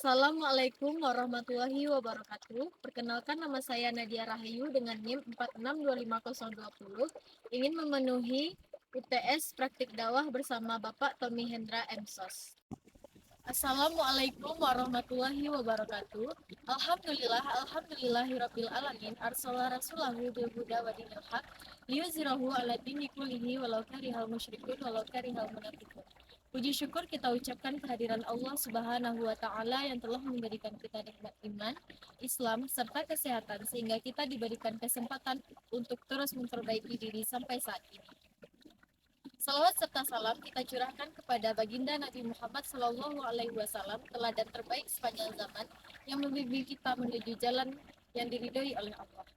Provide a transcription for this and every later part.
Assalamualaikum warahmatullahi wabarakatuh. Perkenalkan, nama saya Nadia Rahayu dengan NIM 462520. Ingin memenuhi UTS Praktik Dakwah bersama Bapak Tommy Hendra MSOS. Assalamualaikum warahmatullahi wabarakatuh. Alhamdulillahirabbil alamin. Arsala rasulahu bil huda wa dinil haq liyuzhirahu 'ala dini kullihi walau karihal musyrikun walau karihal munafiqun. Puji syukur kita ucapkan kehadiran Allah Subhanahu wa taala yang telah memberikan kita nikmat iman, Islam serta kesehatan sehingga kita diberikan kesempatan untuk terus memperbaiki diri sampai saat ini. Salawat serta salam kita curahkan kepada baginda Nabi Muhammad SAW, teladan terbaik sepanjang zaman yang membimbing kita menuju jalan yang diridhoi oleh Allah.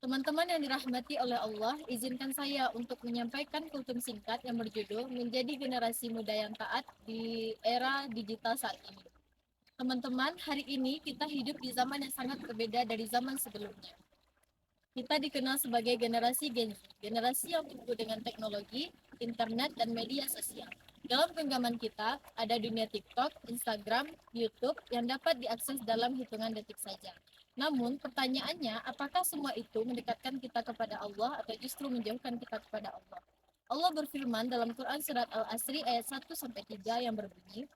Teman-teman yang dirahmati oleh Allah, izinkan saya untuk menyampaikan kultum singkat yang berjudul Menjadi Generasi Muda yang Taat di Era Digital Saat Ini. Teman-teman, hari ini kita hidup di zaman yang sangat berbeda dari zaman sebelumnya. Kita dikenal sebagai generasi Gen Z, generasi yang tumbuh dengan teknologi, internet, dan media sosial. Dalam genggaman kita, ada dunia TikTok, Instagram, YouTube yang dapat diakses dalam hitungan detik saja. Namun, pertanyaannya, apakah semua itu mendekatkan kita kepada Allah atau justru menjauhkan kita kepada Allah? Allah berfirman dalam Quran Surat Al-Asri ayat 1-3 yang berbunyi,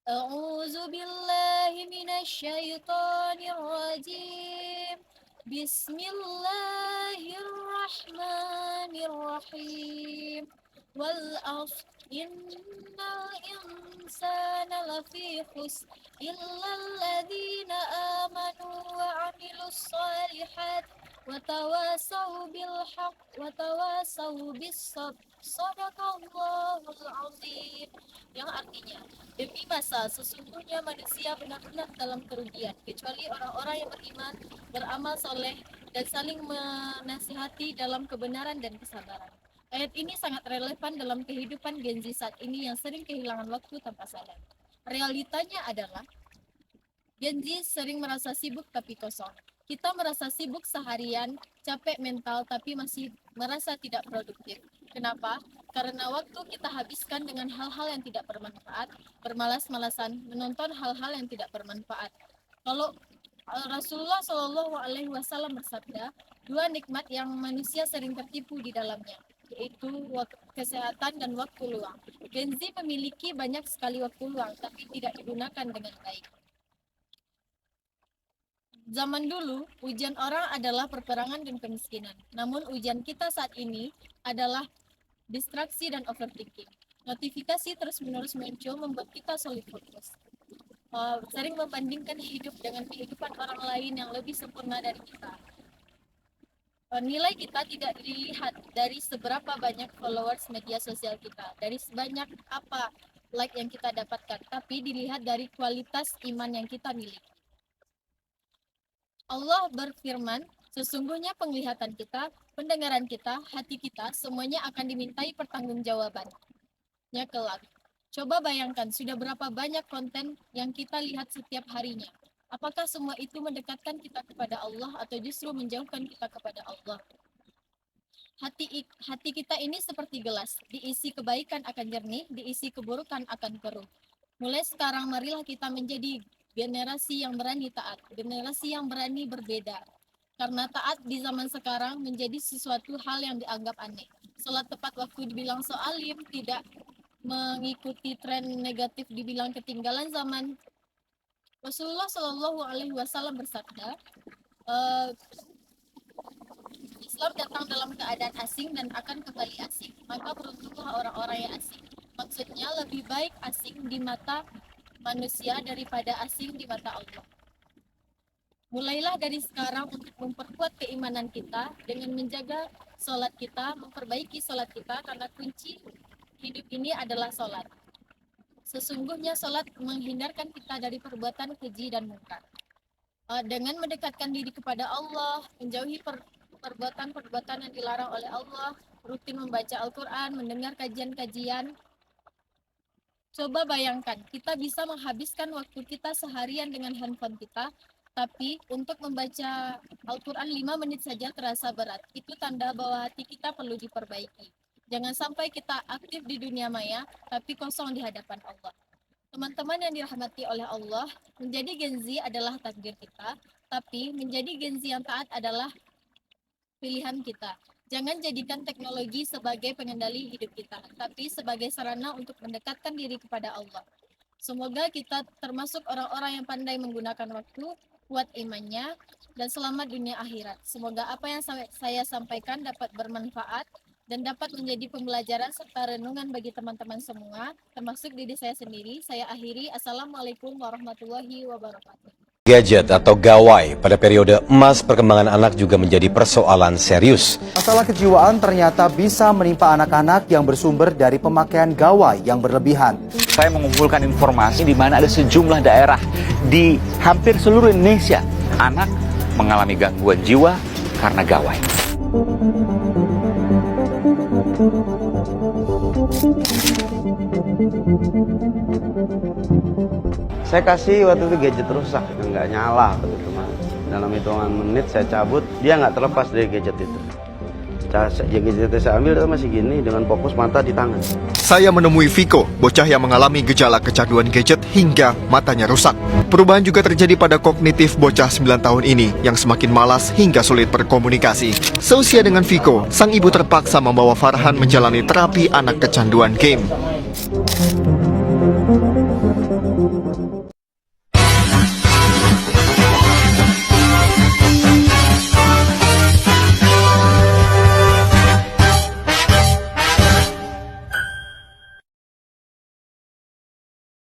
A'udzu billahi minasyaitonir rajim. Bismillahirrahmanirrahim. Wal 'ashr innal insana lafi khusr illal ladzina amanu wa 'amilus shalihat wa tawasaw bil haqq wa tawasaw bis sabr. Shadaqallahul 'azim. Yang artinya, demi masa sesungguhnya manusia benar-benar dalam kerugian kecuali orang-orang yang beriman, beramal soleh, dan saling menasihati dalam kebenaran dan kesabaran. Ayat ini sangat relevan dalam kehidupan Gen Z saat ini yang sering kehilangan waktu tanpa sadar. Realitanya adalah Gen Z sering merasa sibuk tapi kosong. Kita merasa sibuk seharian, capek mental tapi masih merasa tidak produktif. Kenapa? Karena waktu kita habiskan dengan hal-hal yang tidak bermanfaat, bermalas-malasan, menonton hal-hal yang tidak bermanfaat. Kalau Rasulullah Shallallahu Alaihi Wasallam bersabda, dua nikmat yang manusia sering tertipu di dalamnya, yaitu kesehatan dan waktu luang. Gen Z memiliki banyak sekali waktu luang, tapi tidak digunakan dengan baik. Zaman dulu, ujian orang adalah perperangan dan kemiskinan. Namun ujian kita saat ini adalah distraksi dan overthinking. Notifikasi terus-menerus muncul membuat kita sulit fokus. Sering membandingkan hidup dengan kehidupan orang lain yang lebih sempurna dari kita. Nilai kita tidak dilihat dari seberapa banyak followers media sosial kita, dari sebanyak apa like yang kita dapatkan, tapi dilihat dari kualitas iman yang kita miliki. Allah berfirman, sesungguhnya penglihatan kita, pendengaran kita, hati kita, semuanya akan dimintai pertanggungjawabannya kelak. Coba bayangkan, sudah berapa banyak konten yang kita lihat setiap harinya. Apakah semua itu mendekatkan kita kepada Allah atau justru menjauhkan kita kepada Allah? Hati kita ini seperti gelas, diisi kebaikan akan jernih, diisi keburukan akan keruh. Mulai sekarang marilah kita menjadi generasi yang berani taat, generasi yang berani berbeda. Karena taat di zaman sekarang menjadi sesuatu hal yang dianggap aneh. Salat tepat waktu dibilang so alim, tidak mengikuti tren negatif dibilang ketinggalan zaman. Rasulullah Shallallahu Alaihi Wasallam bersabda, Islam datang dalam keadaan asing dan akan kembali asing. Maka beruntunglah orang-orang yang asing. Maksudnya lebih baik asing di mata manusia daripada asing di mata Allah. Mulailah dari sekarang untuk memperkuat keimanan kita dengan menjaga sholat kita, memperbaiki sholat kita, karena kunci hidup ini adalah sholat. Sesungguhnya sholat menghindarkan kita dari perbuatan keji dan munkar. Dengan mendekatkan diri kepada Allah, menjauhi perbuatan-perbuatan yang dilarang oleh Allah, rutin membaca Al-Quran, mendengar kajian-kajian. Coba bayangkan, kita bisa menghabiskan waktu kita seharian dengan handphone kita, tapi untuk membaca Al-Quran 5 menit saja terasa berat. Itu tanda bahwa hati kita perlu diperbaiki. Jangan sampai kita aktif di dunia maya, tapi kosong di hadapan Allah. Teman-teman yang dirahmati oleh Allah, menjadi Gen Z adalah takdir kita, tapi menjadi Gen Z yang taat adalah pilihan kita. Jangan jadikan teknologi sebagai pengendali hidup kita, tapi sebagai sarana untuk mendekatkan diri kepada Allah. Semoga kita termasuk orang-orang yang pandai menggunakan waktu, kuat imannya, dan selamat dunia akhirat. Semoga apa yang saya sampaikan dapat bermanfaat dan dapat menjadi pembelajaran serta renungan bagi teman-teman semua, termasuk diri saya sendiri. Saya akhiri. Assalamualaikum warahmatullahi wabarakatuh. Gadget atau gawai pada periode emas perkembangan anak juga menjadi persoalan serius. Masalah kejiwaan ternyata bisa menimpa anak-anak yang bersumber dari pemakaian gawai yang berlebihan. Saya mengumpulkan informasi di mana ada sejumlah daerah di hampir seluruh Indonesia anak mengalami gangguan jiwa karena gawai. Saya kasih waktu itu gadget rusak, nggak nyala begitu mas. Dalam hitungan menit saya cabut, dia nggak terlepas dari gadget itu. Gadget itu saya ambil, itu masih gini dengan fokus mata di tangan. Saya menemui Viko, bocah yang mengalami gejala kecanduan gadget hingga matanya rusak. Perubahan juga terjadi pada kognitif bocah 9 tahun ini yang semakin malas hingga sulit berkomunikasi. Seusia dengan Viko, sang ibu terpaksa membawa Farhan menjalani terapi anak kecanduan game.